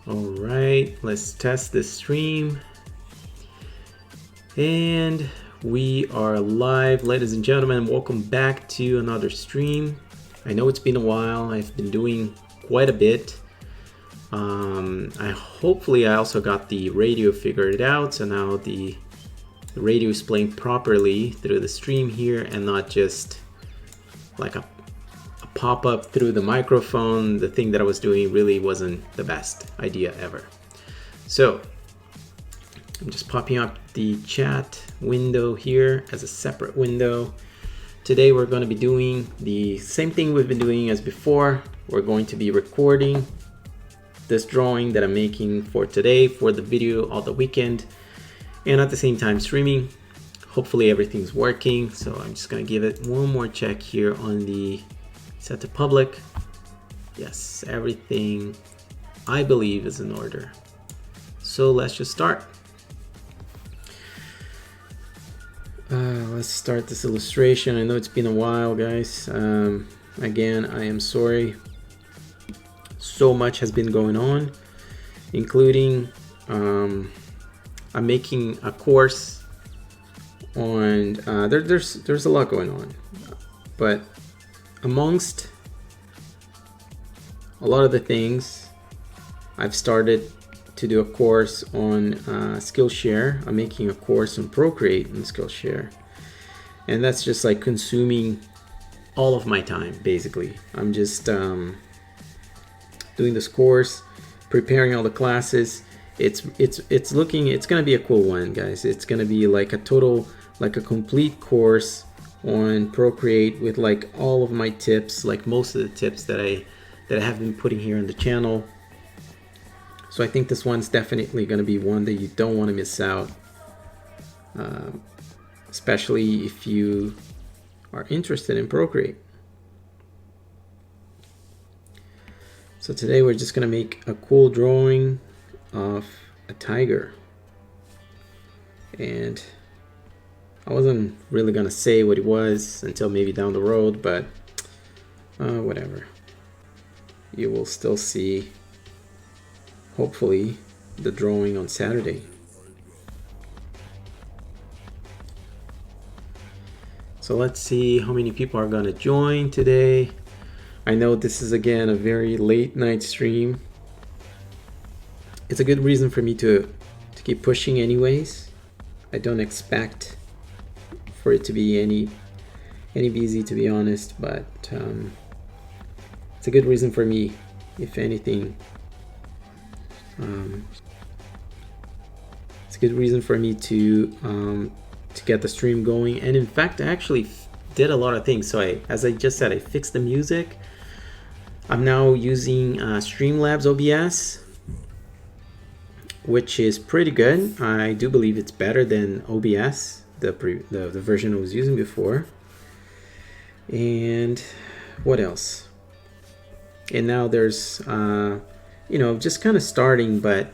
All right, let's test this stream. And we are live, ladies and gentlemen. Welcome back to another stream. I know it's been a while. I've been doing quite a bit. Hopefully I also got the radio figured out, so now the radio is playing properly through the stream here and not just like a pop-up through the microphone. The thing that I was doing really wasn't the best idea ever. So I'm just popping up the chat window here as a separate window. Today we're going to be doing the same thing we've been doing as before. We're going to be recording this drawing that I'm making for today for the video of the weekend, and at the same time streaming. Hopefully everything's working, so I'm just going to give it one more check here on the set to public. Yes, everything I believe is in order. So let's just start. Let's start this illustration. I know it's been a while, guys. Again, I am sorry. So much has been going on, including I'm making a course on there's a lot going on, but amongst a lot of the things, I've started to do a course on Skillshare. I'm making a course on Procreate and Skillshare, and that's just like consuming all of my time. Basically, I'm just doing this course, preparing all the classes. It's gonna be a cool one, guys. It's gonna be like a complete course on Procreate with like all of my tips, like most of the tips that I have been putting here on the channel. So I think this one's definitely gonna be one that you don't want to miss out, especially if you are interested in Procreate. So today we're just gonna make a cool drawing of a tiger, and I wasn't really gonna say what it was until maybe down the road, but whatever. You will still see, hopefully, the drawing on Saturday. So let's see how many people are gonna join today. I know this is again a very late night stream. It's a good reason for me to keep pushing anyways. I don't expect for it to be any busy, to be honest, but it's a good reason for me, if anything. It's a good reason for me to get the stream going. And in fact, I actually did a lot of things. So as I just said, I fixed the music. I'm now using Streamlabs OBS, which is pretty good. I do believe it's better than OBS, the version I was using before. And what else? And now there's just kind of starting, but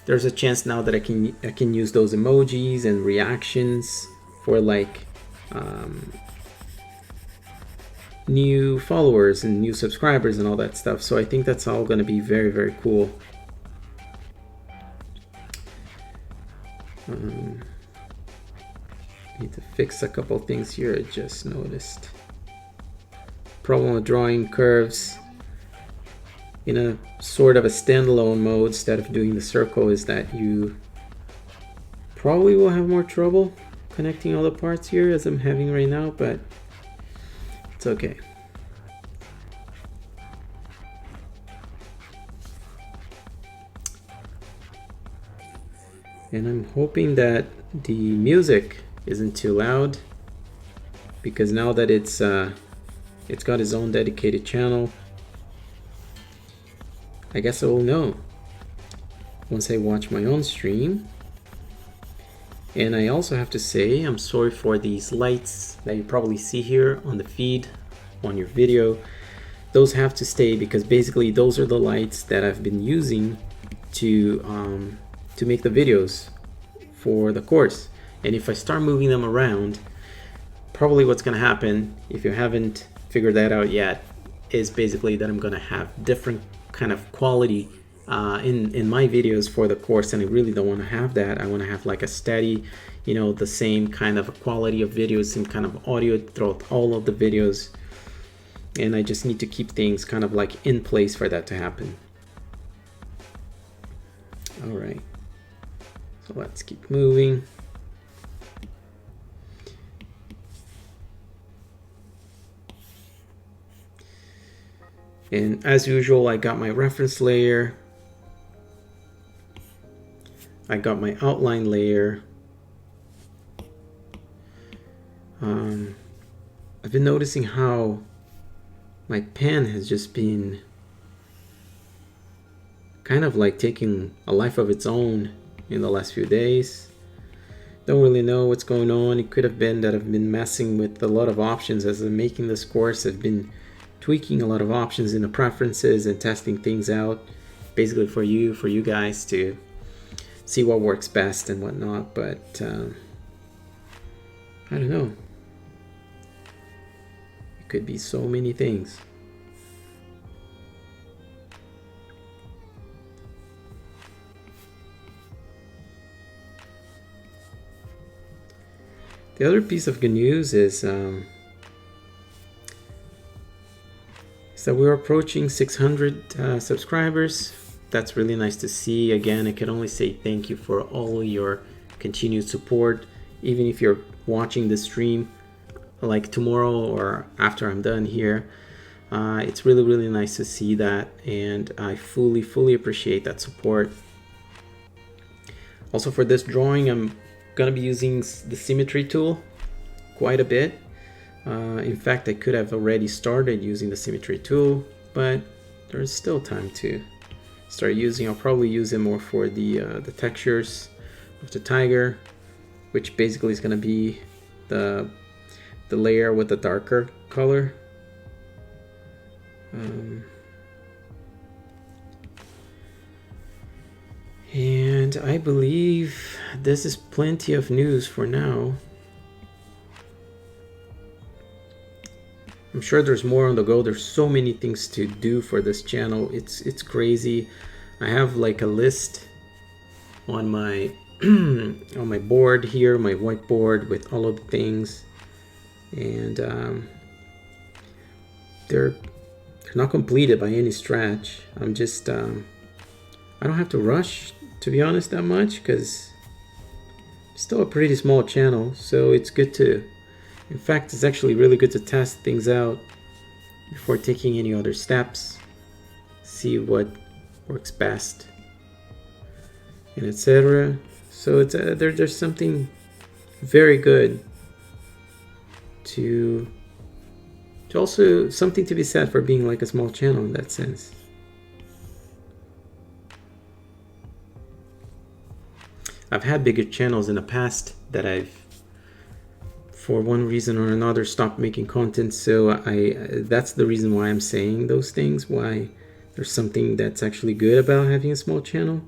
there's a chance now that I can use those emojis and reactions for like new followers and new subscribers and all that stuff. So I think that's all going to be very, very cool. Need to fix a couple things here. I just noticed. Problem with drawing curves in a sort of a standalone mode instead of doing the circle is that you probably will have more trouble connecting all the parts here as I'm having right now, but it's okay. And I'm hoping that the music isn't too loud, because now that it's got its own dedicated channel, I guess I will know once I watch my own stream. And I also have to say, I'm sorry for these lights that you probably see here on the feed on your video. Those have to stay, because basically those are the lights that I've been using to make the videos for the course. And if I start moving them around, probably what's going to happen, if you haven't figured that out yet, is basically that I'm gonna have different kind of quality in my videos for the course, and I really don't want to have that. I want to have like a steady, you know, the same kind of quality of videos, same kind of audio throughout all of the videos, and I just need to keep things kind of like in place for that to happen. All right, so let's keep moving. And as usual, I got my reference layer, I got my outline layer. I've been noticing how my pen has just been kind of like taking a life of its own in the last few days. Don't really know what's going on. It could have been that I've been messing with a lot of options as I'm making this course. I've been tweaking a lot of options in the preferences and testing things out, basically for you guys to see what works best and whatnot. But I don't know. It could be so many things. The other piece of good news is that we're approaching 600 subscribers. That's really nice to see. Again, I can only say thank you for all your continued support. Even if you're watching the stream like tomorrow or after I'm done here, it's really nice to see that, and I fully appreciate that support. Also, for this drawing, I'm gonna be using the symmetry tool quite a bit. In fact, I could have already started using the symmetry tool, but there's still time to start using. I'll probably use it more for the textures of the tiger, which basically is gonna be the layer with the darker color. And I believe this is plenty of news for now. I'm sure there's more on the go. There's so many things to do for this channel. It's crazy. I have like a list on my on my board here, my whiteboard, with all of the things, and they're not completed by any stretch. I'm just I don't have to rush, to be honest, that much, because it's still a pretty small channel, so it's good to, in fact, it's actually really good to test things out before taking any other steps, see what works best, and etc. So it's there's something very good to also something to be said for being like a small channel in that sense. I've had bigger channels in the past that I've, for one reason or another, stopped making content. So that's the reason why I'm saying those things, why there's something that's actually good about having a small channel.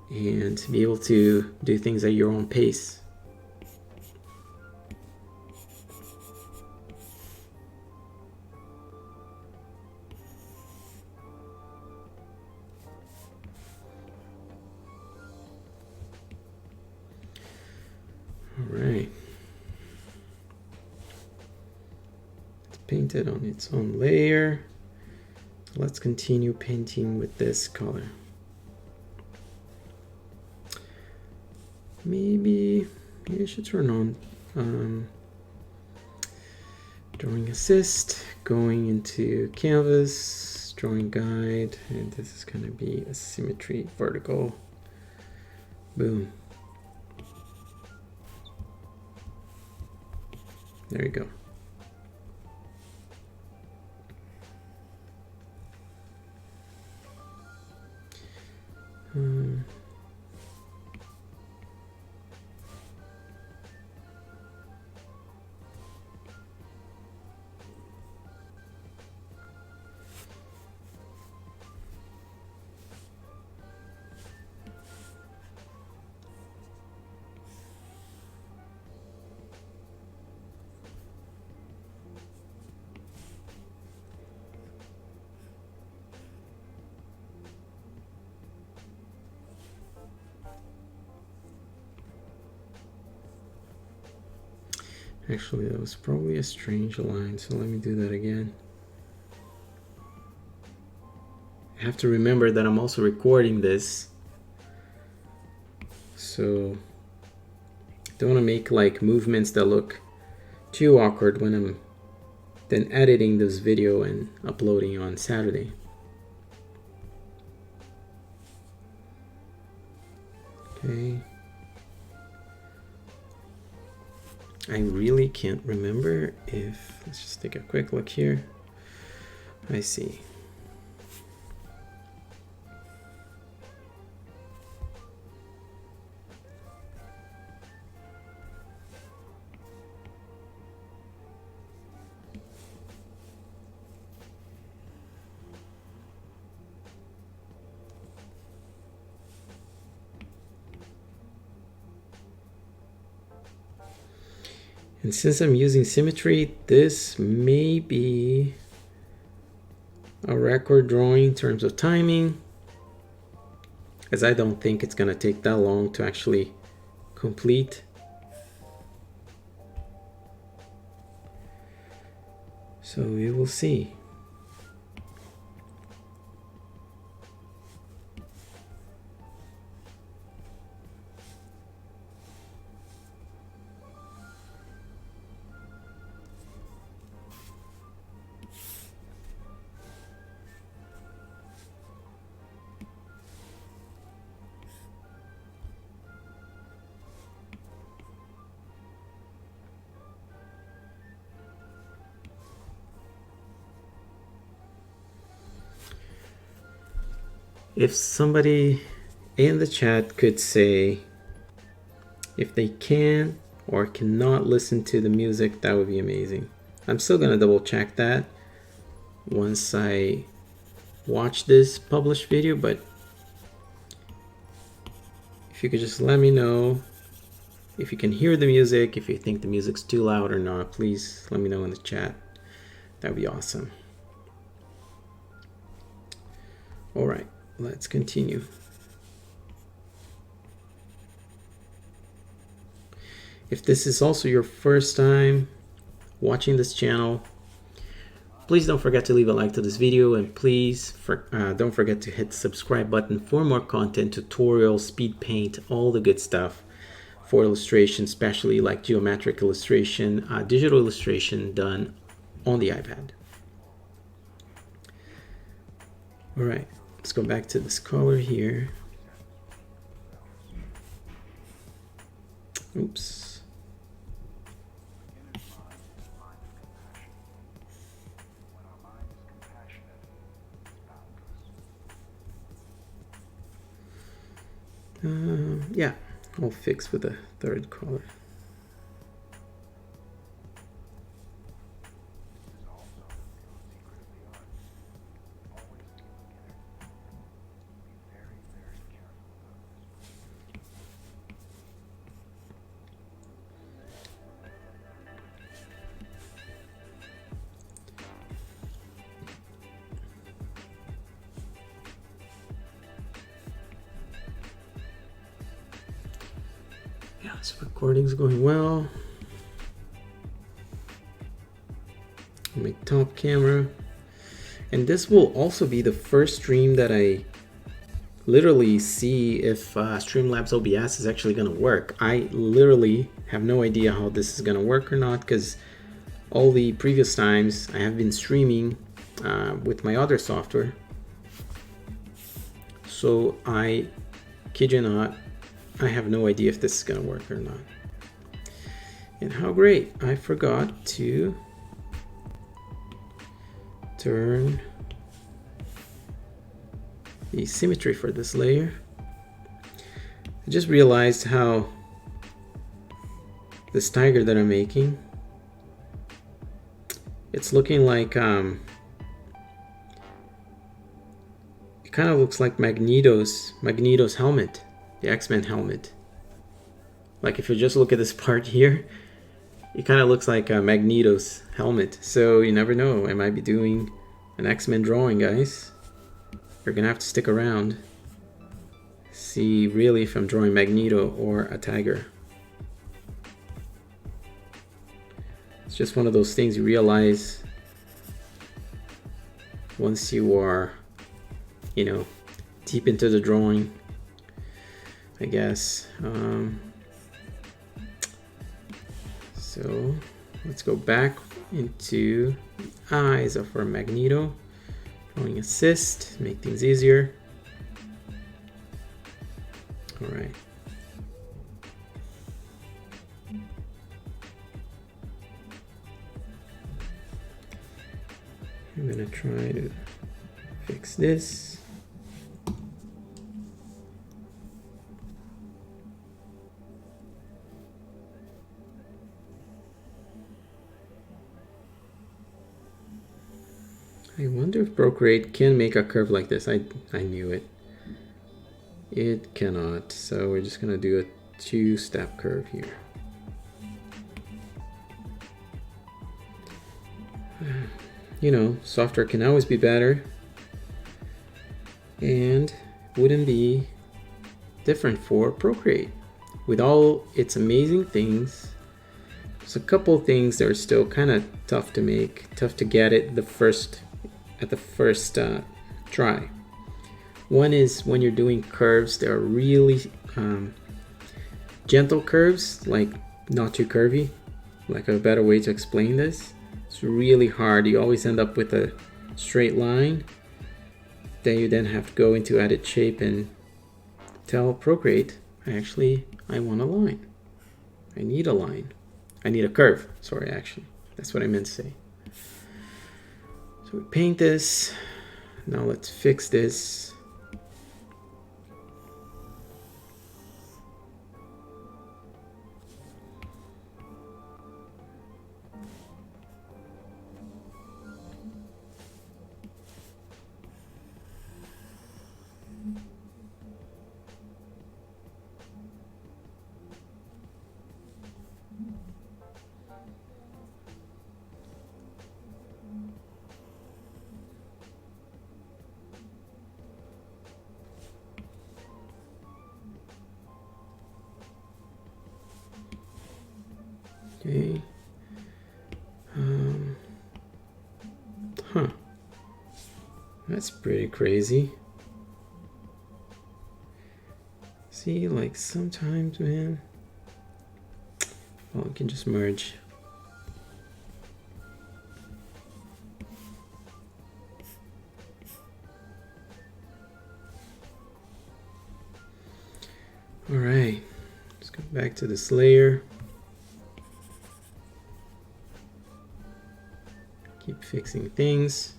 And to be able to do things at your own pace. All right. It's painted on its own layer. Let's continue painting with this color. Maybe I should turn on drawing assist, going into canvas, drawing guide, and this is going to be a symmetry vertical. Boom. There you go. Actually, that was probably a strange line, so let me do that again. I have to remember that I'm also recording this, so don't want to make like movements that look too awkward when I'm then editing this video and uploading on Saturday. Okay. I really can't remember if, let's just take a quick look here. I see. And since I'm using symmetry, this may be a record drawing in terms of timing, as I don't think it's gonna take that long to actually complete. So we will see. If somebody in the chat could say if they can or cannot listen to the music, that would be amazing. I'm still gonna double check that once I watch this published video, but if you could just let me know if you can hear the music, if you think the music's too loud or not, please let me know in the chat. That would be awesome. All right, let's continue. If this is also your first time watching this channel, please don't forget to leave a like to this video, and please don't forget to hit the subscribe button for more content, tutorials, speed paint, all the good stuff for illustration, especially like geometric illustration, digital illustration done on the iPad. All right, let's go back to this color here. Oops. Yeah, I'll fix with a third color. Yeah, this recording's going well. I'll make top camera. And this will also be the first stream that I literally see if Streamlabs OBS is actually going to work. I literally have no idea how this is going to work or not, because all the previous times I have been streaming with my other software. So I kid you not, I have no idea if this is going to work or not. And how great, I forgot to turn the symmetry for this layer. I just realized how this tiger that I'm making, it's looking like it kind of looks like Magneto's helmet, the X-Men helmet. Like if you just look at this part here, it kind of looks like Magneto's helmet. So you never know, I might be doing an X-Men drawing, guys. You're gonna have to stick around, see really if I'm drawing Magneto or a tiger. It's just one of those things you realize once you are, you know, deep into the drawing, I guess. So let's go back into the eyes of our Magneto. Drawing assist, make things easier. All right. I'm gonna try to fix this. I wonder if Procreate can make a curve like this. I knew it. It cannot. So we're just gonna do a 2-step curve here. You know, software can always be better, and wouldn't be different for Procreate. With all its amazing things, there's a couple things that are still kind of tough to make, tough to get it at the first try. One is when you're doing curves that are really gentle curves, like not too curvy. Like a better way to explain this, it's really hard. You always end up with a straight line. Then you have to go into edit shape and tell Procreate, I want a line. I need a line. I need a curve. Sorry, actually. That's what I meant to say. So we paint this. Now let's fix this. Okay. That's pretty crazy. See, like sometimes, man. Well, we can just merge. All right, let's go back to this layer. Keep fixing things.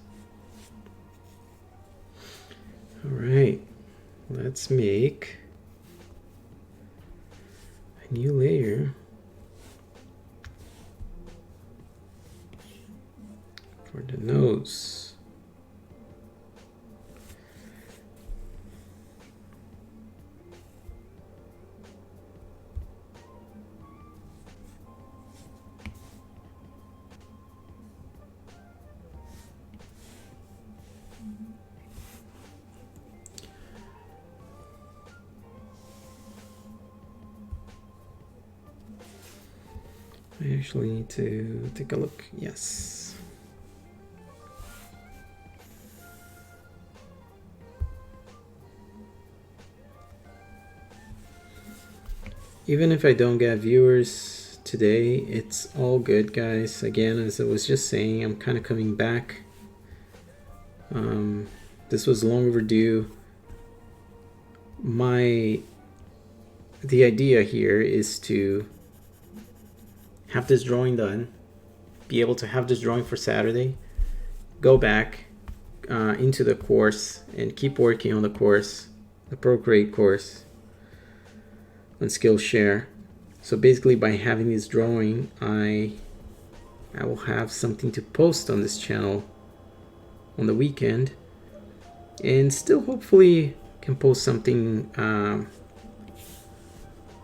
All right, let's make a new layer for the nose. I actually need to take a look. Yes. Even if I don't get viewers today, it's all good, guys. Again, as I was just saying, I'm kind of coming back. This was long overdue. The idea here is to have this drawing done, be able to have this drawing for Saturday, go back into the course and keep working on the course, the Procreate course on Skillshare. So basically by having this drawing, I will have something to post on this channel on the weekend, and still hopefully can post something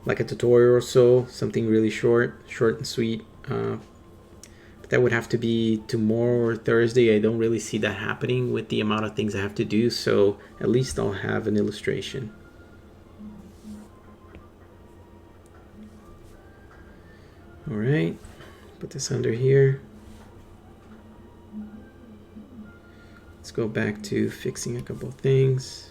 like a tutorial or so, something really short and sweet. But that would have to be tomorrow or Thursday. I don't really see that happening with the amount of things I have to do, so at least I'll have an illustration. All right, put this under here. Let's go back to fixing a couple things.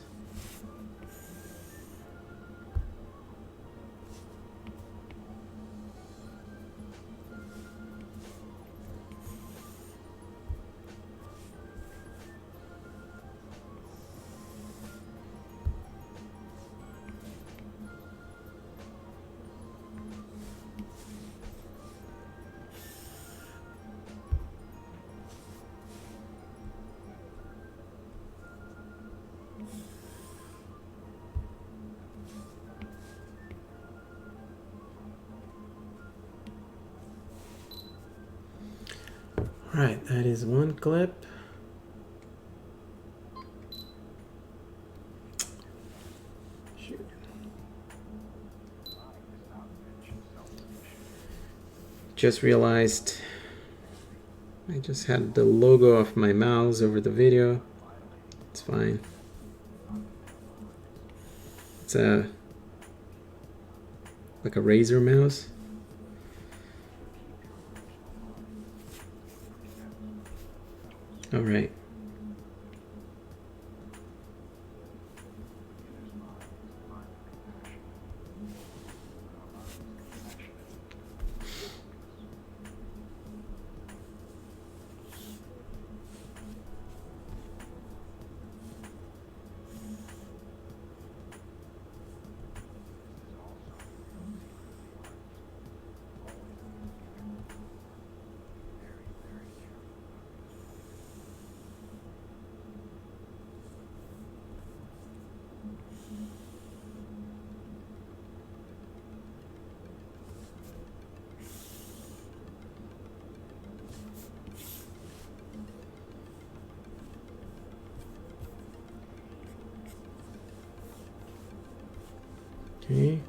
Right, that is one clip. Shoot. Just realized I just had the logo of my mouse over the video. It's fine. It's like a Razer mouse. All right. Okay.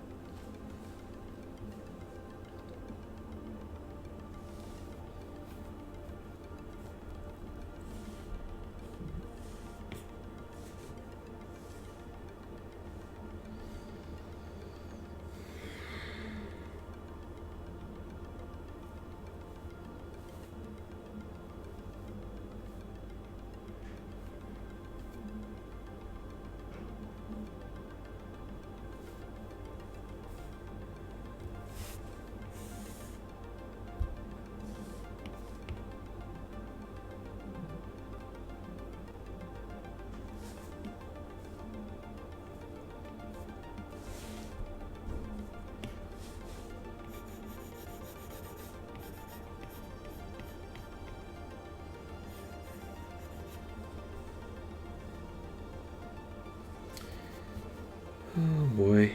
Oh boy.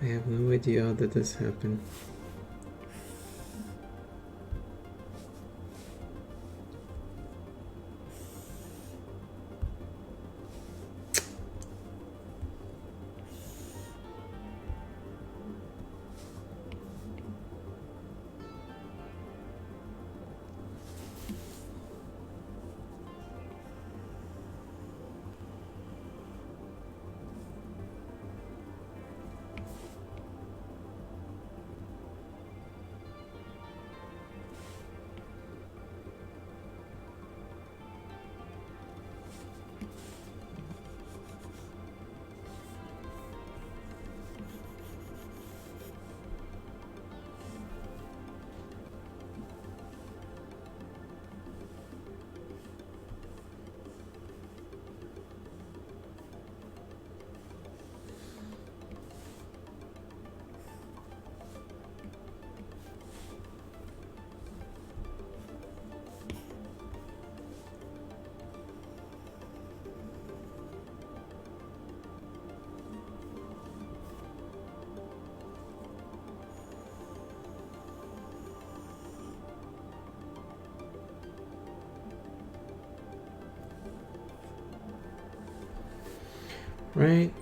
I have no idea how did this happen. Right.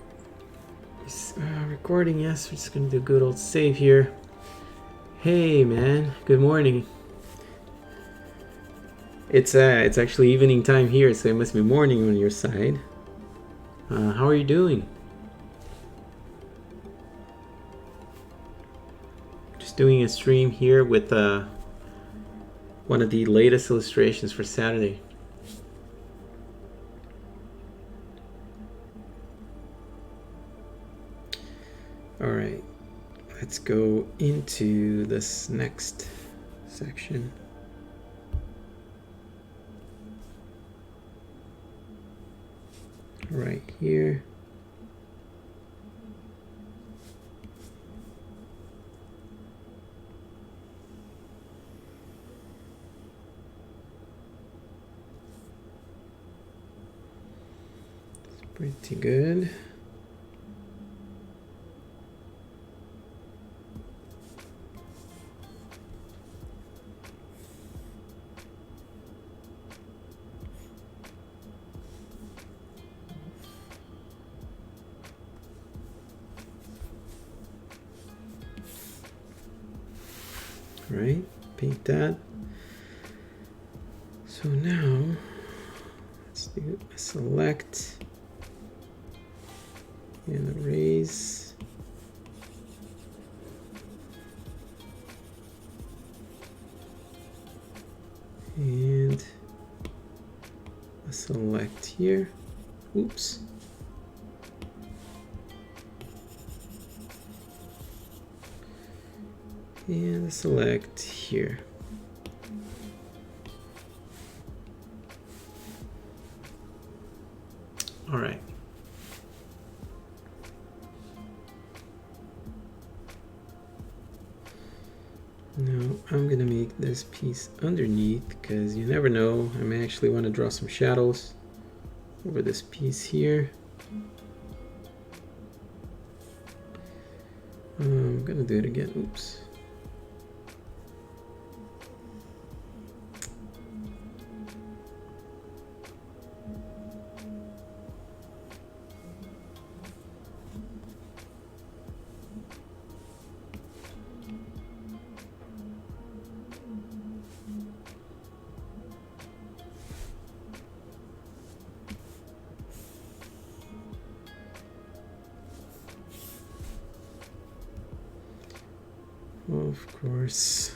Recording, yes, we're just gonna do a good old save here. Hey man, good morning. It's actually evening time here, so it must be morning on your side. How are you doing? doing a stream here with one of the latest illustrations for Saturday. All right, let's go into this next section. Right here. It's pretty good. Right, paint that. So now let's do a select and erase. And a select here. Oops. And a select here. All right. Now I'm gonna make this piece underneath because you never know. I may actually want to draw some shadows over this piece here. I'm gonna do it again. Oops. Of course.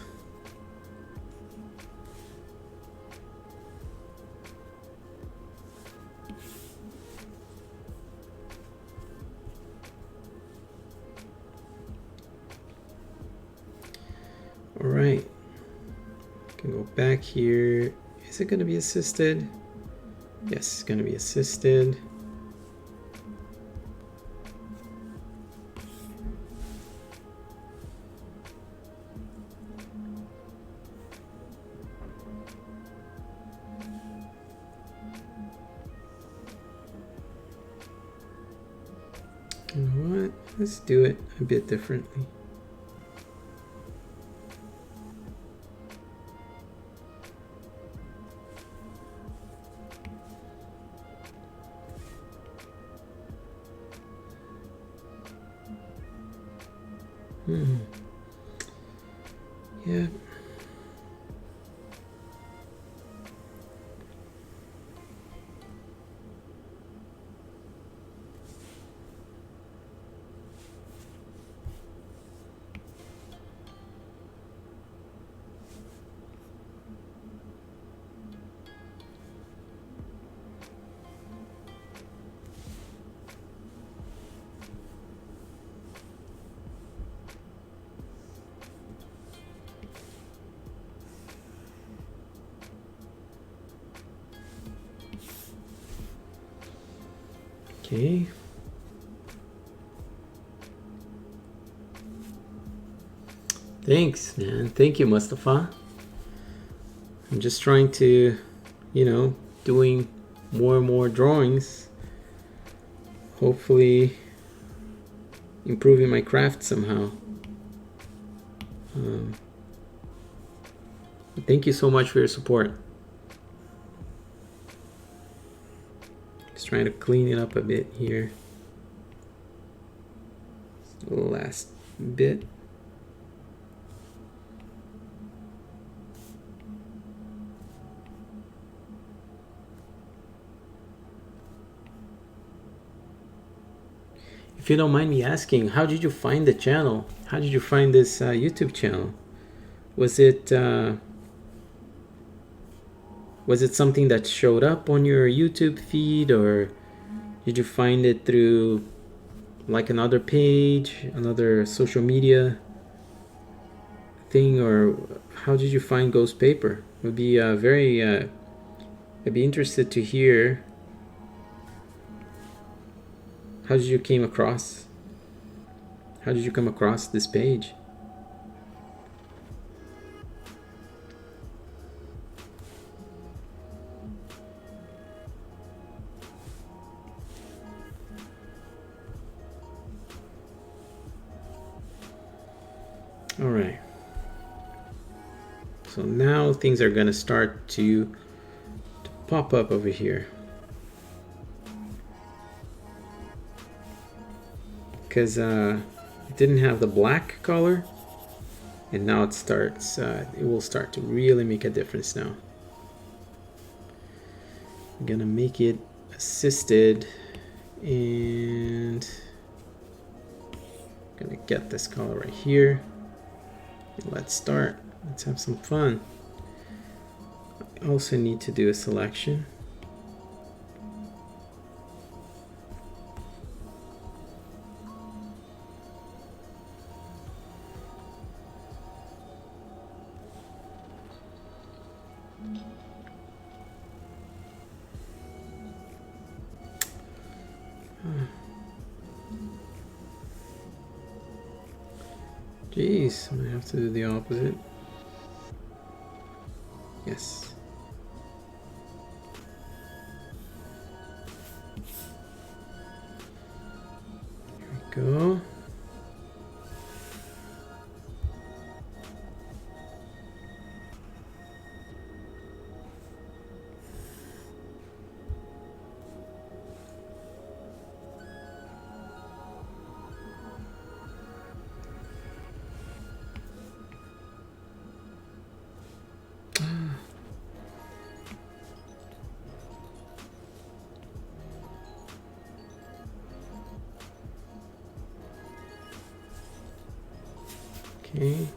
All right. Can go back here. Is it going to be assisted? Yes, it's going to be assisted. You know what? Let's do it a bit differently. Yeah. Okay. Thanks, man. Thank you, Mustafa. I'm just trying to, doing more and more drawings. Hopefully improving my craft somehow. Thank you so much for your support. Just trying to clean it up a bit here. The last bit. If you don't mind me asking, how did you find the channel? How did you find this YouTube channel? Was it something that showed up on your YouTube feed, or did you find it through like another page, another social media thing, or how did you find Ghostpaper? Would be I'd be interested to hear. How did you came across? How did you come across this page? All right. So now things are gonna start to pop up over here. Because it didn't have the black color, and now it starts, it will start to really make a difference now. I'm gonna make it assisted, and I'm gonna get this color right here. Let's start. Let's have some fun. I also need to do a selection. Jeez, I'm gonna have to do the opposite. Yes. Here we go. Okay.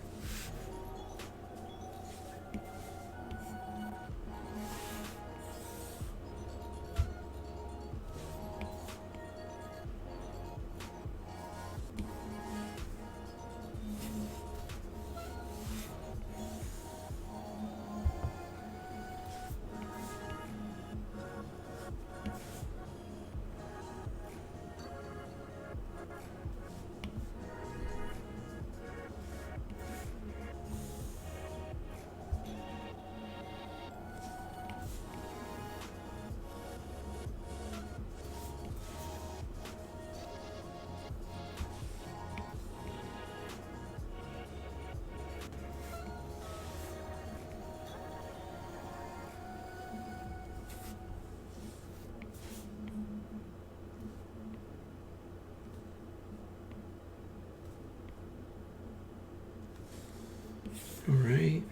All right.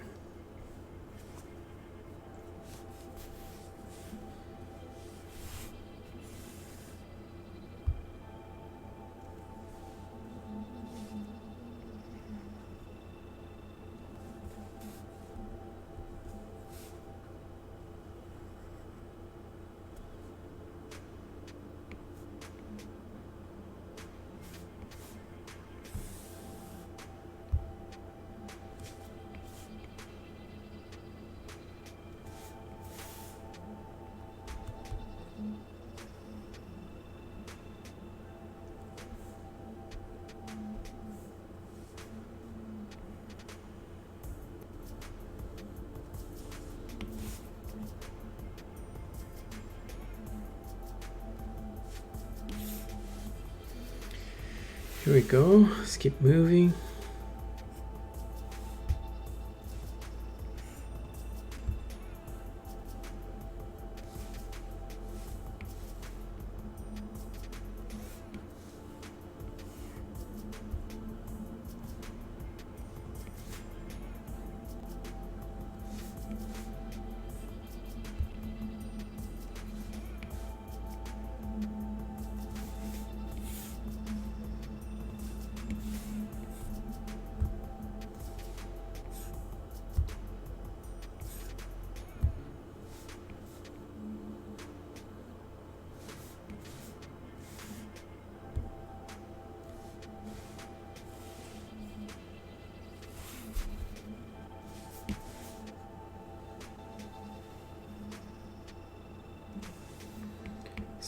Here we go. Let's keep moving.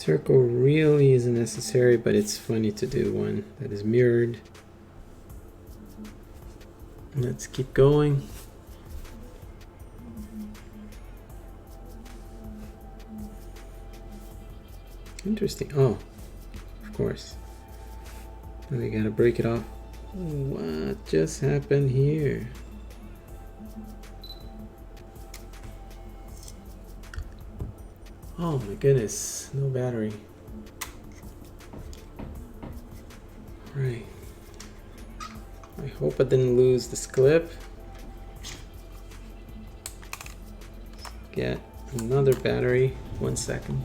Circle really isn't necessary, but it's funny to do one that is mirrored. Let's keep going. Interesting. Oh, of course. Now we gotta break it off. What just happened here? Oh my goodness, no battery. Right. I hope I didn't lose this clip. Get another battery. 1 second.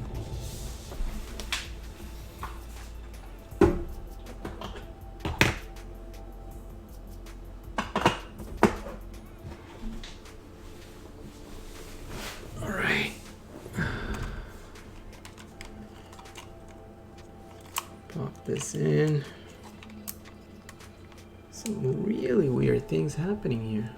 Pop this in. Some really weird things happening here.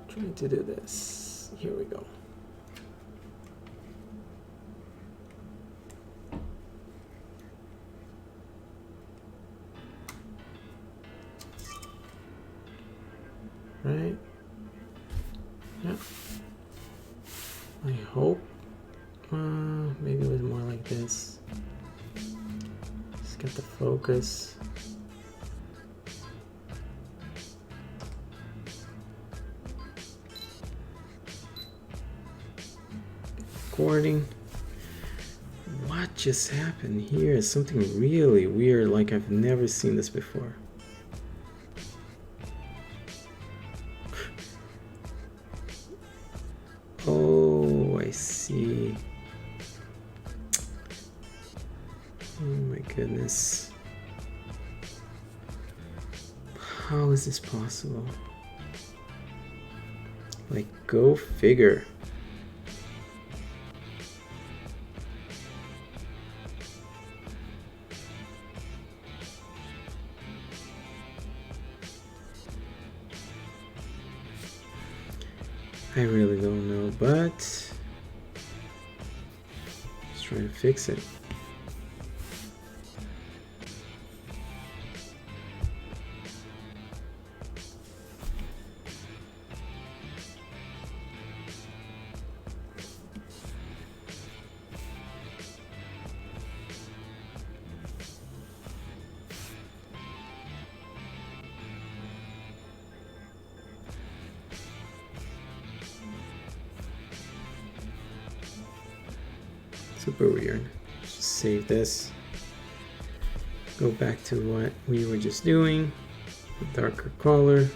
Trying to do this. Here we go. Right? Yeah. I hope. Maybe it was more like this. Just get the focus. Recording. What just happened here is something really weird, like I've never seen this before. Oh, I see. Oh my goodness. How is this possible? Like, go figure. I really don't know, but let's try to fix it. Super weird. Just save this. Go back to what we were just doing. A darker color.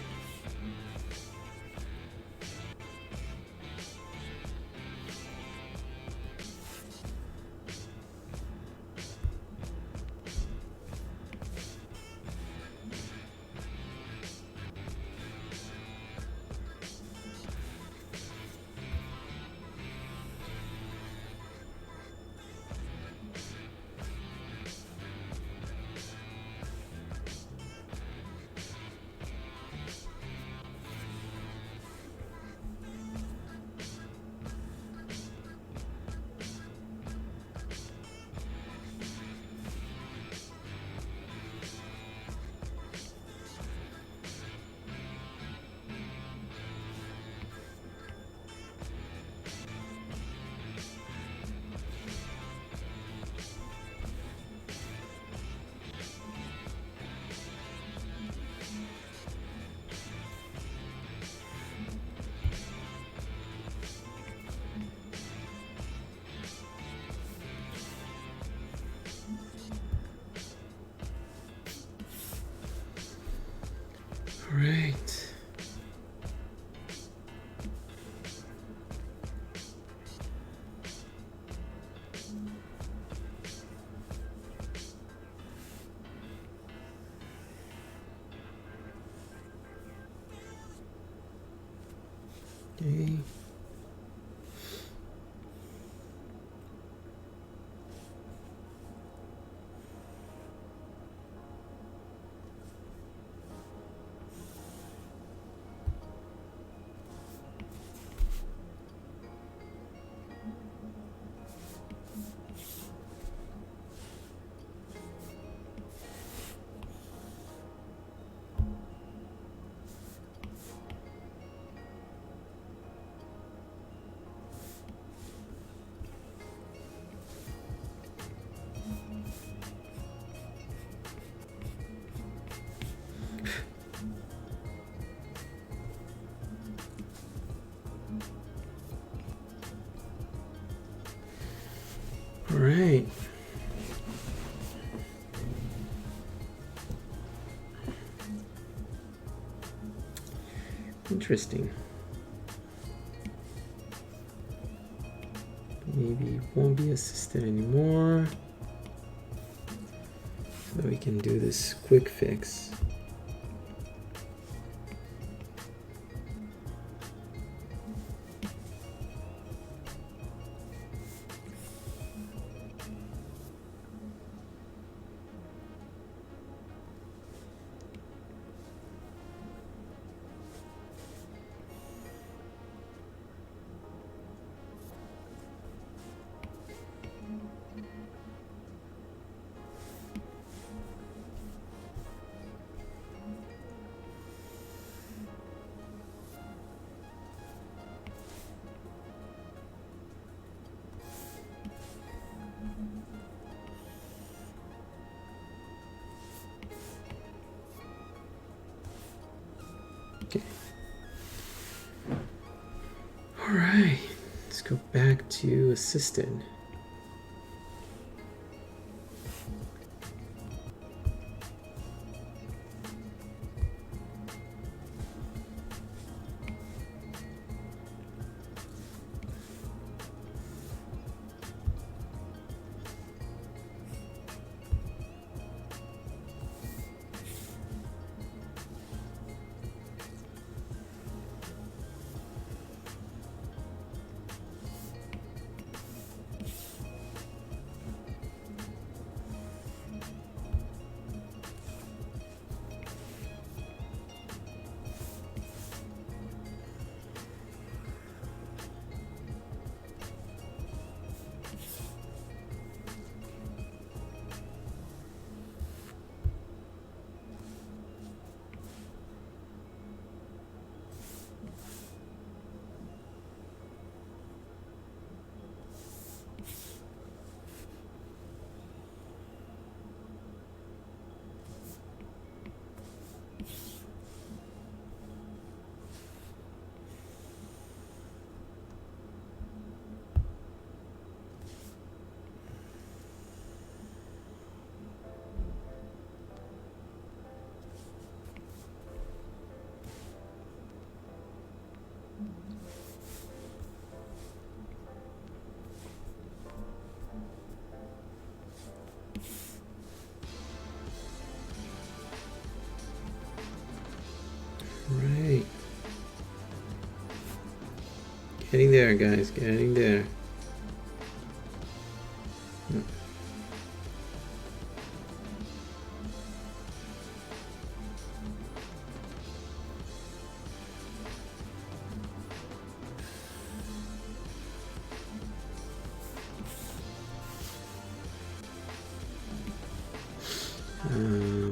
All right. Okay. All right. Interesting. Maybe it won't be assisted anymore. So we can do this quick fix. Okay. All right, let's go back to assisted. Right. Getting there, guys, getting there.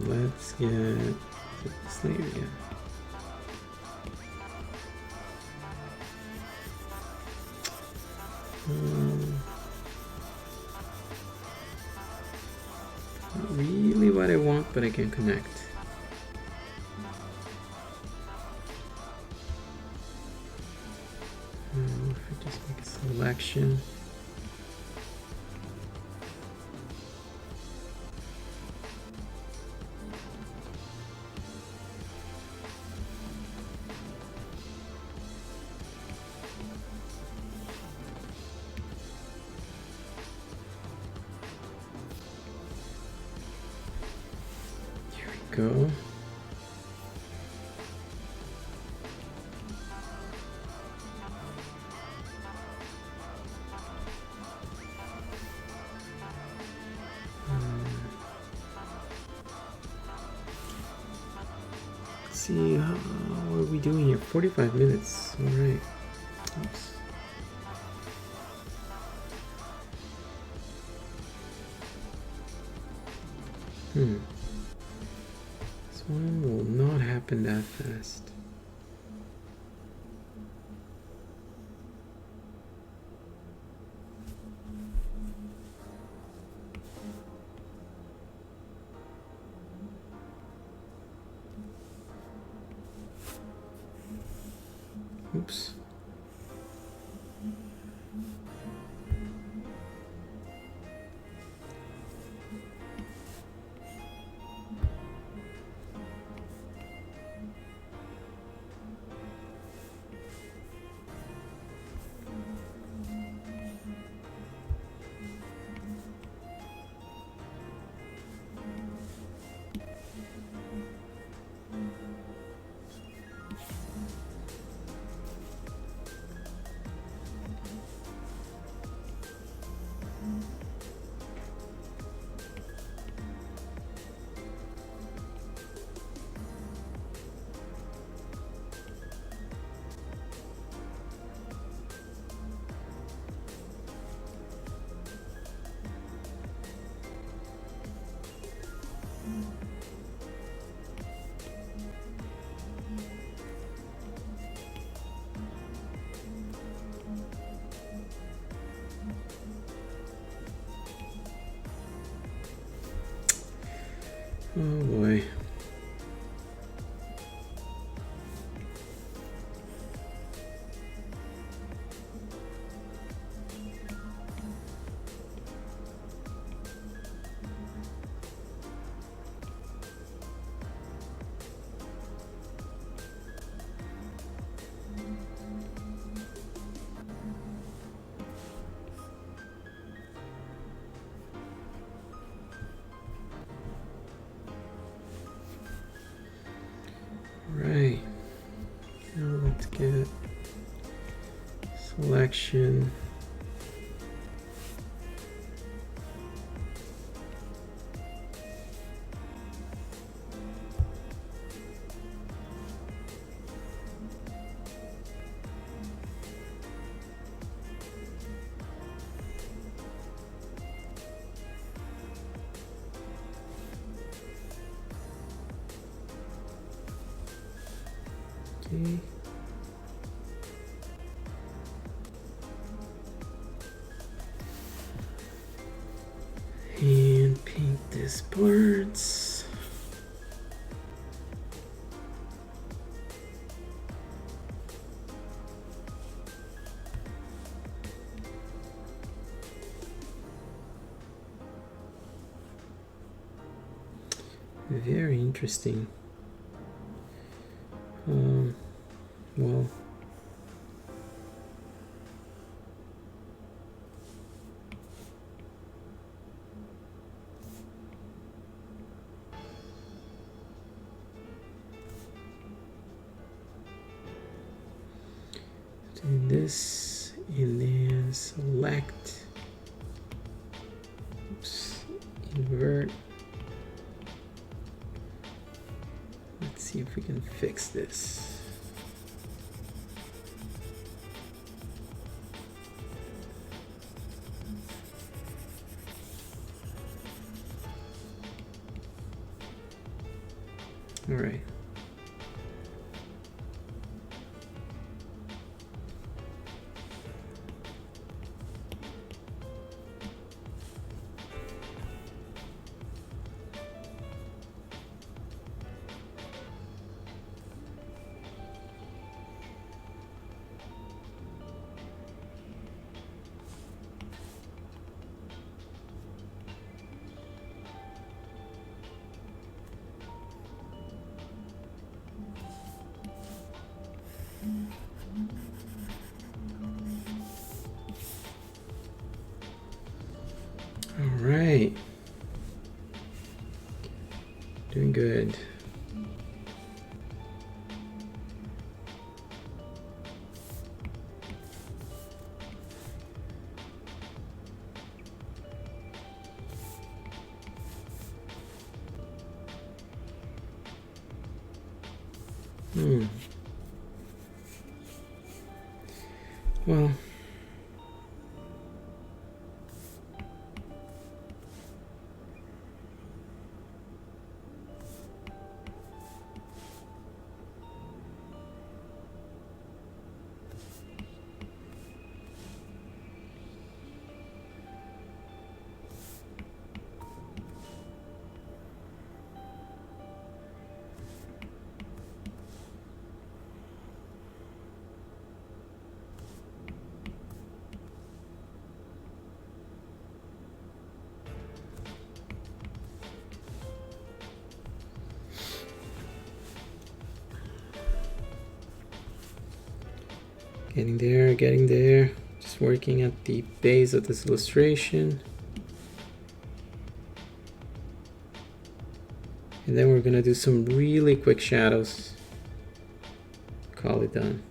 Let's get this layer again. Not really what I want, but I can connect. If I just make a selection. Go. Let's see, how are we doing here? 45 minutes. All right. Oops. This one will not happen that fast. Oops. Oh boy. Right. Now let's get selection. Okay. And paint this parts. Very interesting. Well, do this and then select. Oops, invert. Let's see if we can fix this. All right. All right. Doing good. Well, getting there. Just working at the base of this illustration. And then we're gonna do some really quick shadows. Call it done.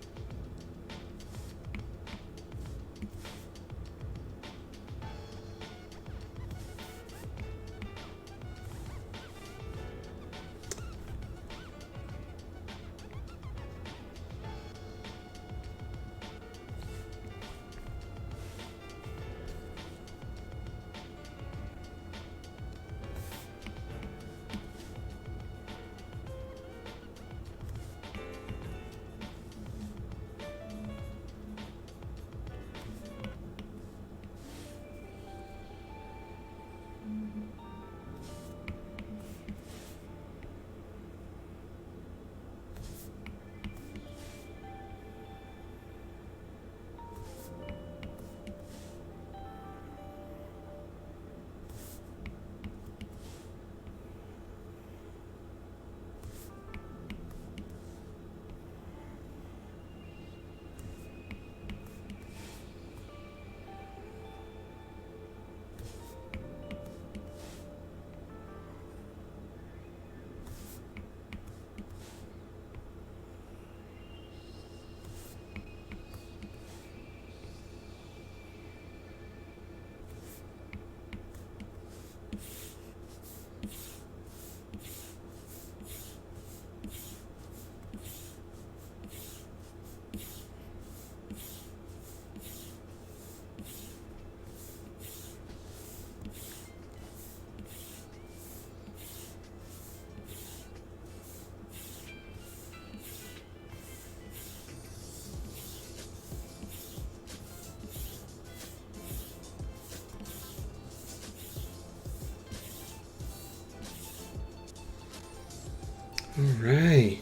All right.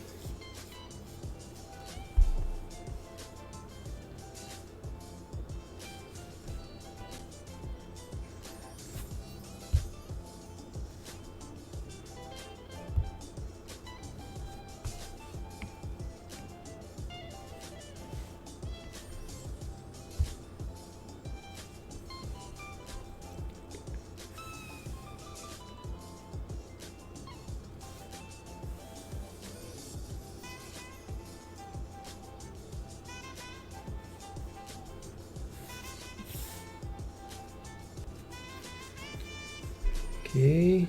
Okay.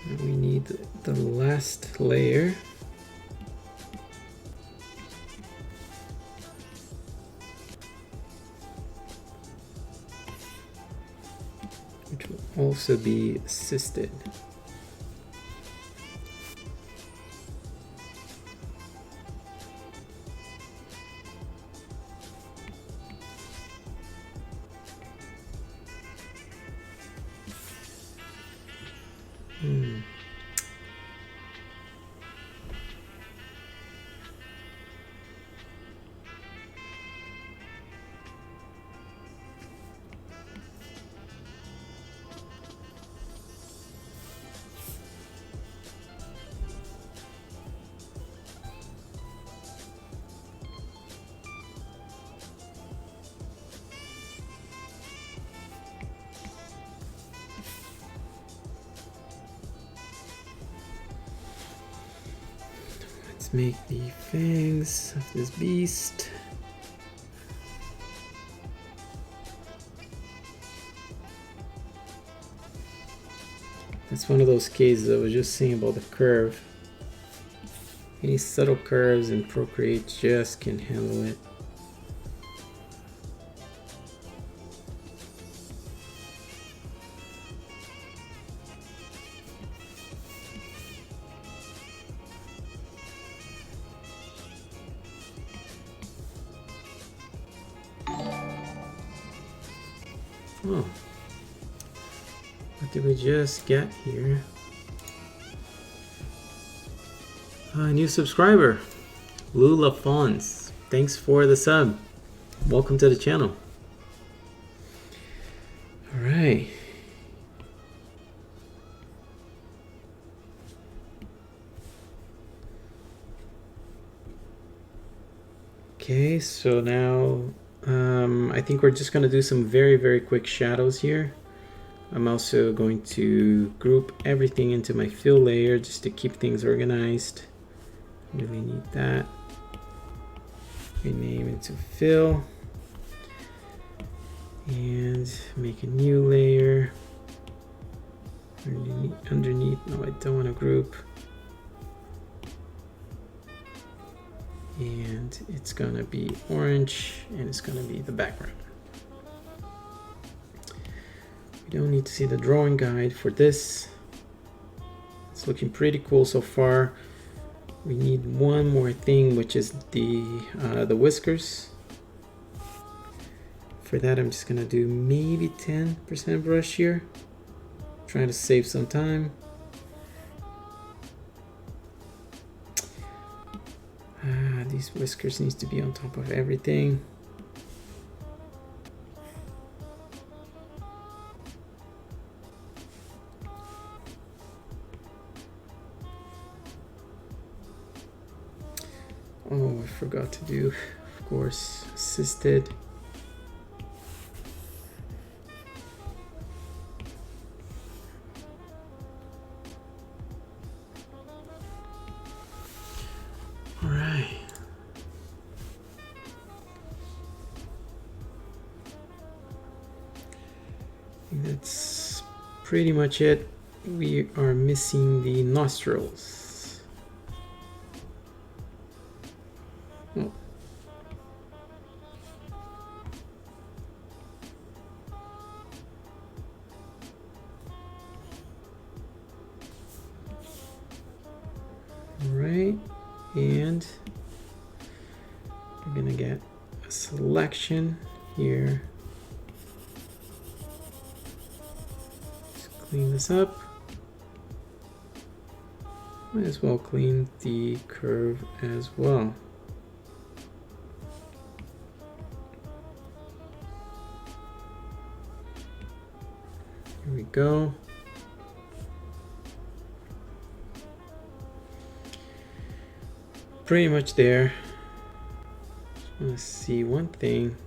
Now we need the last layer. Which will also be assisted. Let's make the fangs of this beast. That's one of those cases I was just saying about the curve. Any subtle curves in Procreate just can handle it. Oh, what did we just get here? A new subscriber, Lula Fons. Thanks for the sub. Welcome to the channel. All right. Okay, so now I think we're just going to do some very quick shadows here. I'm also going to group everything into my fill layer just to keep things organized. Really need that. Rename into fill and make a new layer underneath. No, I don't want to group. And it's gonna be orange and it's gonna be the background. We don't need to see the drawing guide for this. It's looking pretty cool so far. We need one more thing, which is the whiskers. For that, I'm just gonna do maybe 10% brush here. Trying to save some time. These whiskers needs to be on top of everything. Oh, I forgot to do, of course, assisted. All right. That's pretty much it. We are missing the nostrils. Oh. All right, and we're gonna get a selection here. Clean this up. Might as well clean the curve as well. Here we go. Pretty much there. Just want to see one thing.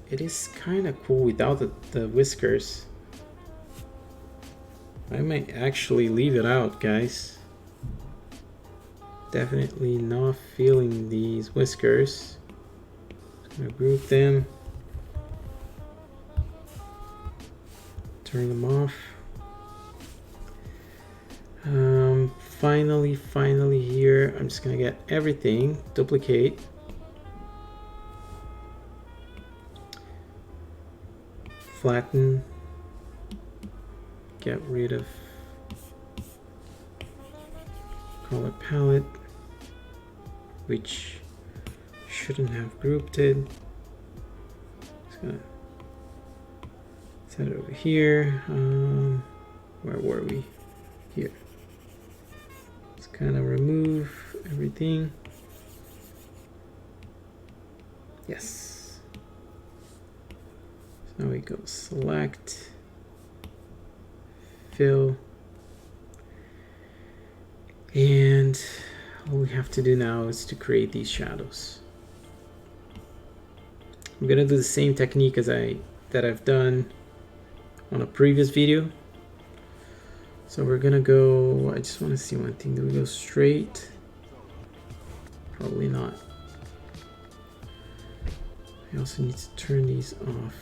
It is kind of cool without the whiskers. I might actually leave it out, guys. Definitely not feeling these whiskers. Just gonna group them. Turn them off. Finally here, I'm just gonna get everything, duplicate. Flatten. Get rid of color palette, which shouldn't have grouped it. Just gonna set it over here. Where were we? Here. Let's kind of remove everything. Yes. So now we go select, fill, and all we have to do now is to create these shadows. I'm gonna do the same technique as that I've done on a previous video. So we're gonna go, I just want to see one thing. Do we go straight? Probably not. I also need to turn these off.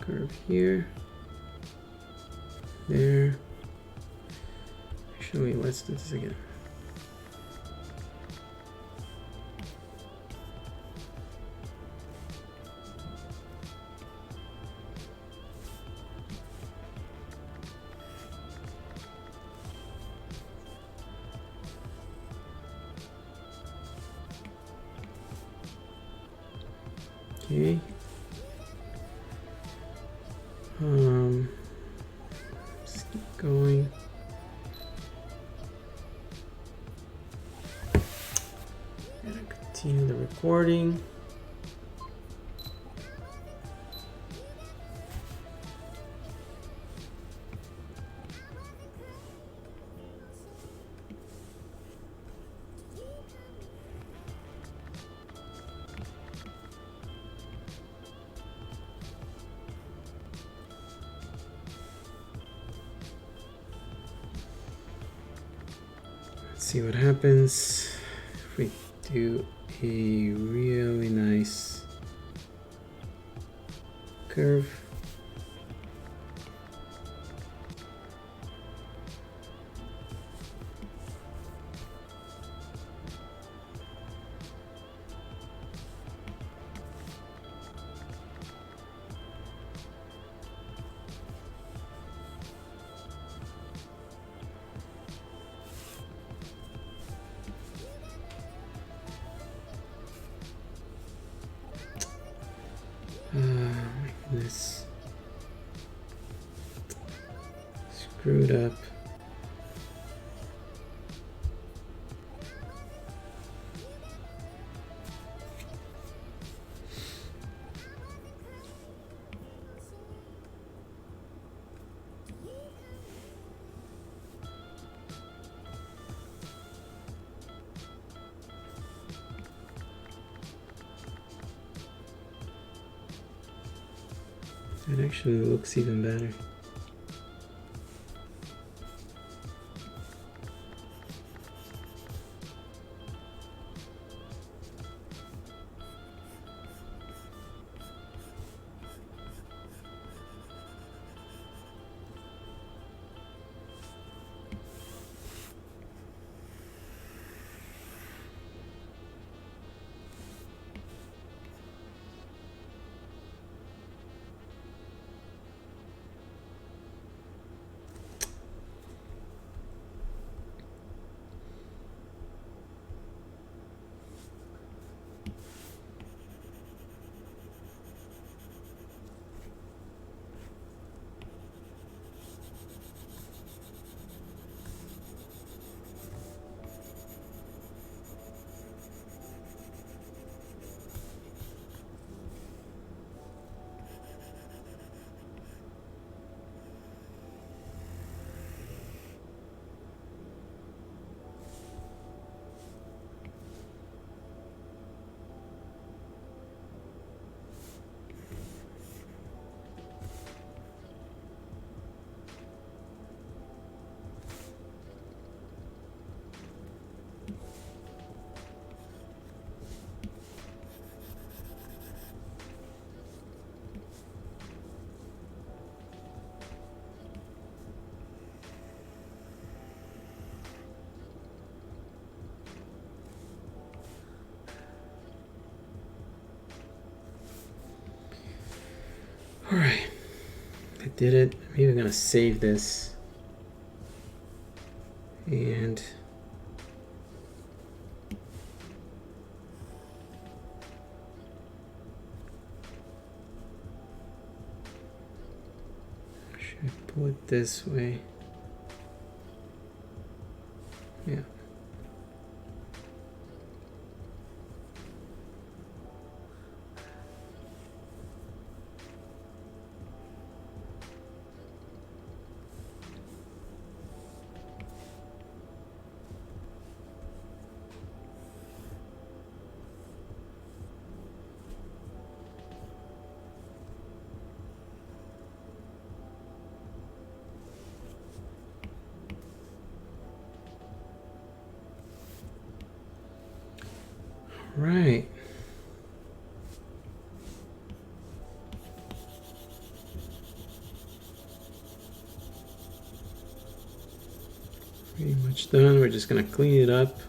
Curve here, there. Actually, let's do this again. Okay. Just keep going. And continue the recording. See what happens if we do a really nice curve. My goodness. Screwed up. It actually looks even better. All right, I did it. Maybe I'm gonna save this and should I pull it this way? Yeah. Right. Pretty much done. We're just gonna clean it up.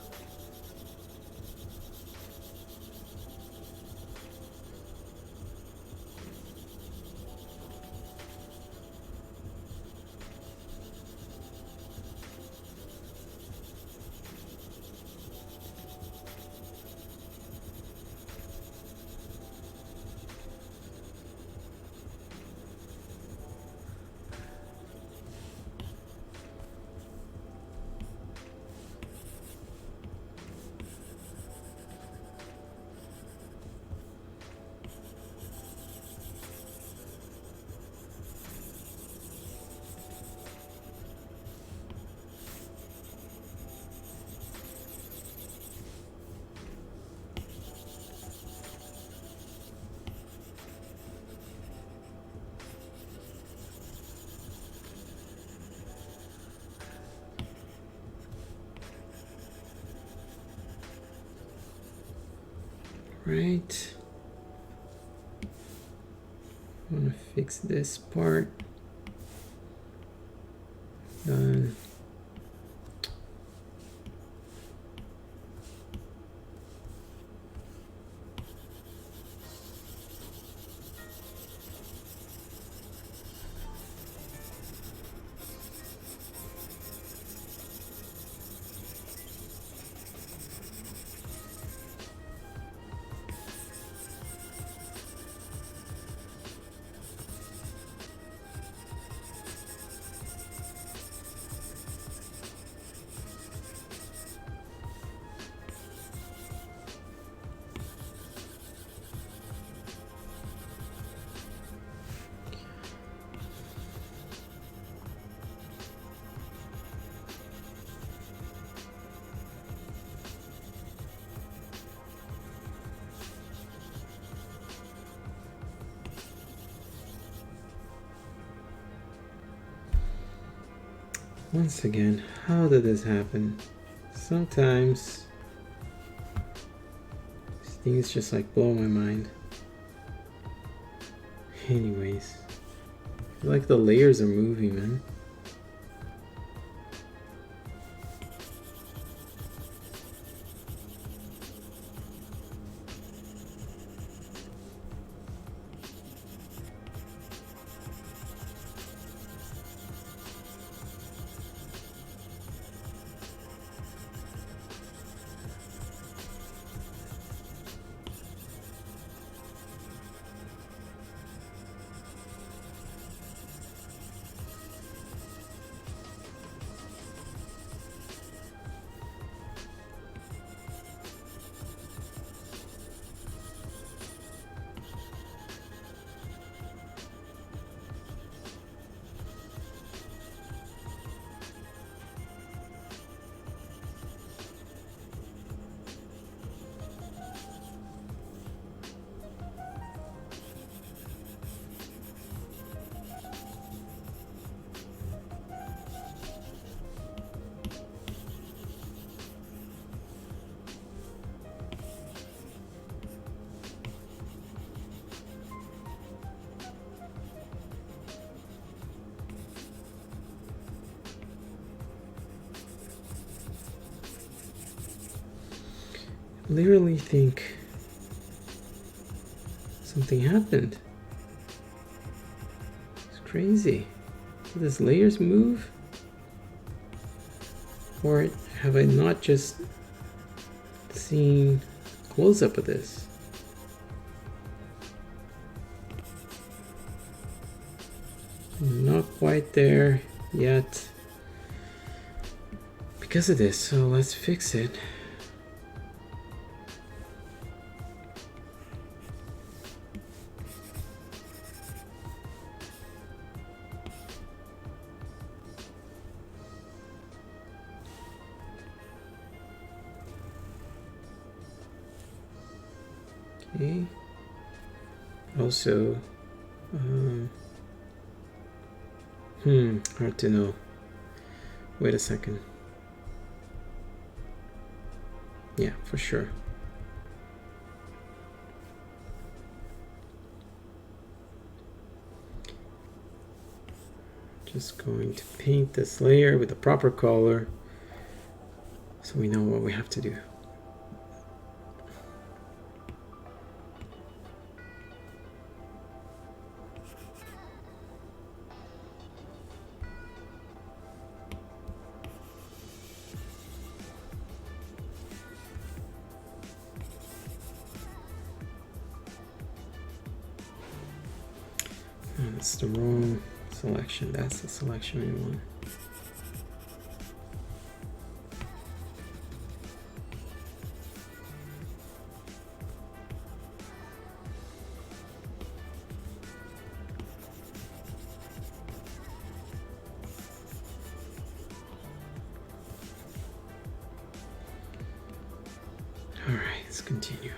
Right. I want to fix this part. Done. Once again, how did this happen? Sometimes these things just like blow my mind. Anyways, I feel like the layers are moving, man. Literally think something happened. crazy. Do these layers move? Or have I not just seen close-up of this? Not quite there yet because of this, so let's fix it. Okay. Also, hard to know. Wait a second. Yeah, for sure. Just going to paint this layer with the proper color so we know what we have to do. Oh, that's the wrong selection. That's the selection we want. All right, let's continue.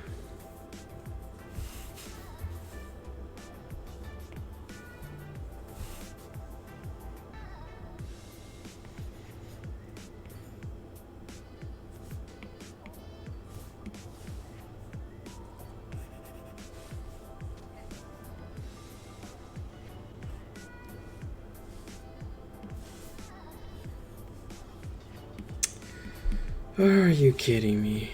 Are you kidding me?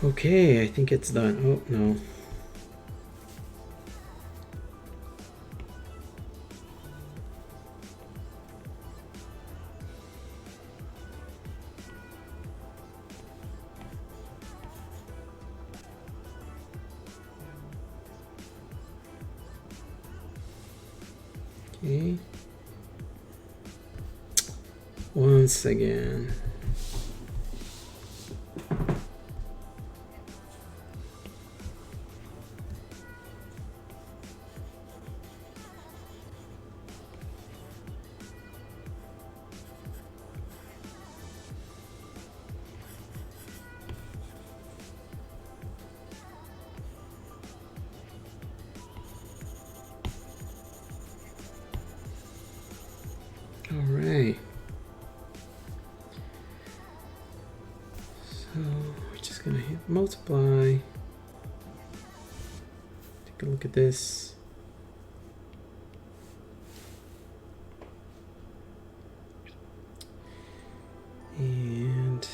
Okay, I think it's done. Oh, no. Okay. Once again. All right. So we're just gonna hit multiply. Take a look at this. And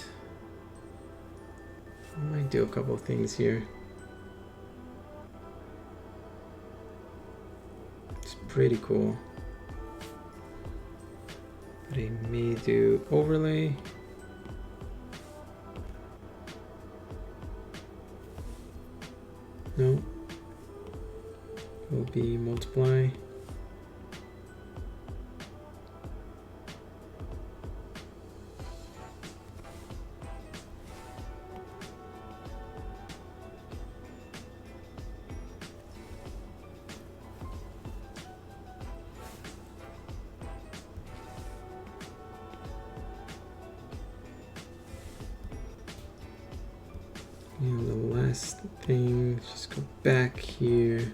I might do a couple of things here. It's pretty cool. But I may do overlay. No, would be multiply. And the last thing, just go back here.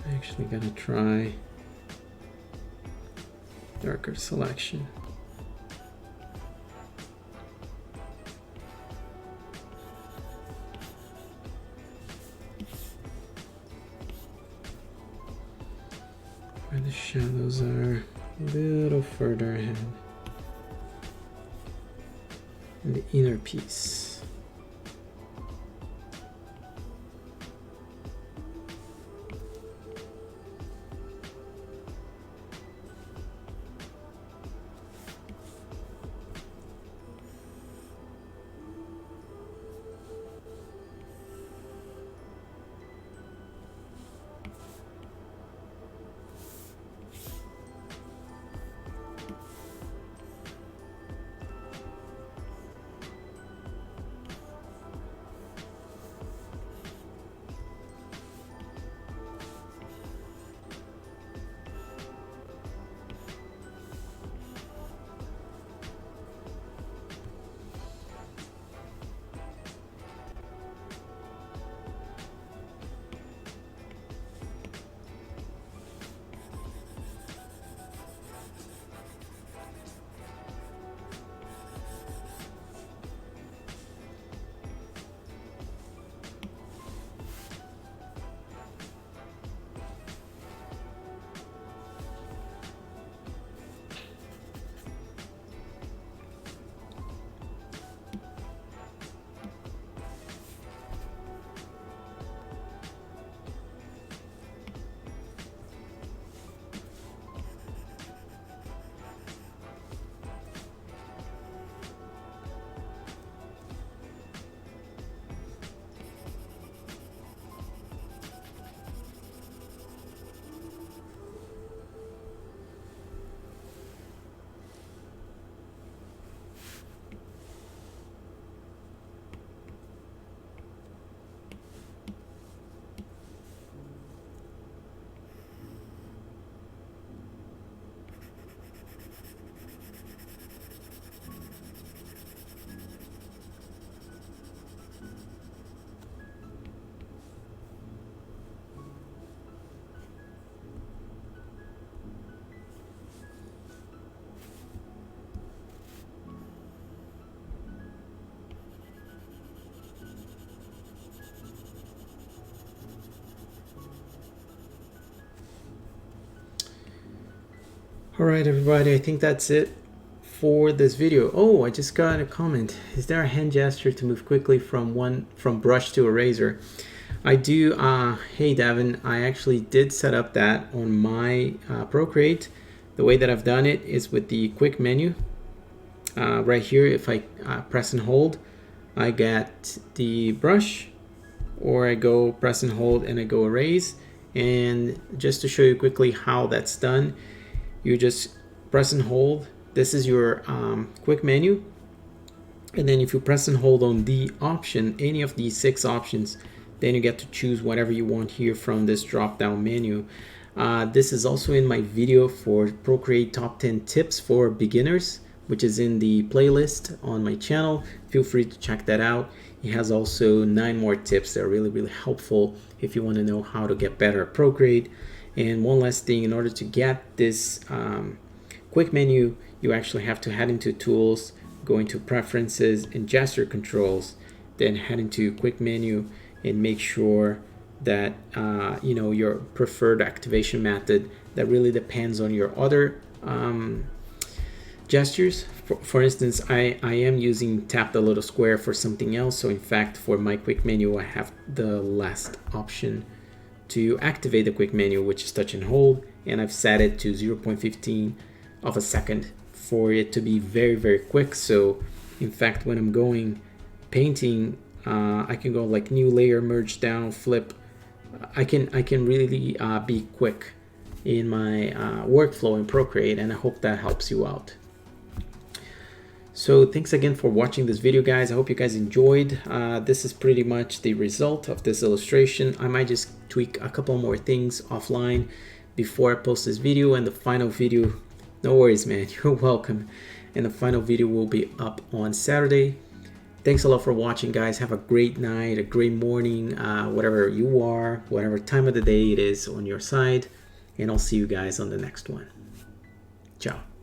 I actually gotta try darker selection. Where the shadows are a little further ahead in the inner piece. All right, everybody, I think that's it for this video. Oh, I just got a comment. Is there a hand gesture to move quickly from brush to eraser? I do. Hey, Devin, I actually did set up that on my Procreate. The way that I've done it is with the quick menu. Right here, if I press and hold, I get the brush, or I go press and hold and I go erase. And just to show you quickly how that's done, you just press and hold. This is your quick menu. And then if you press and hold on the option, any of these 6 options, then you get to choose whatever you want here from this drop down menu. This is also in my video for Procreate Top 10 Tips for Beginners, which is in the playlist on my channel. Feel free to check that out. It has also 9 more tips that are really, really helpful if you want to know how to get better at Procreate. And one last thing, in order to get this quick menu, you actually have to head into Tools, go into Preferences and Gesture Controls, then head into Quick Menu and make sure that you know, your preferred activation method that really depends on your other gestures. For instance, I am using tap the little square for something else. So in fact, for my quick menu, I have the last option to activate the quick menu, which is touch and hold, and I've set it to 0.15 of a second for it to be very, very quick. So in fact, when I'm going painting, I can go like new layer, merge down, flip, I can really be quick in my workflow in Procreate, and I hope that helps you out. So thanks again for watching this video, guys. I hope you guys enjoyed. This is pretty much the result of this illustration. I might just tweak a couple more things offline before I post this video, and the final video, no worries, man, you're welcome. And the final video will be up on Saturday. Thanks a lot for watching, guys. Have a great night, a great morning, whatever you are, whatever time of the day it is on your side. And I'll see you guys on the next one. Ciao.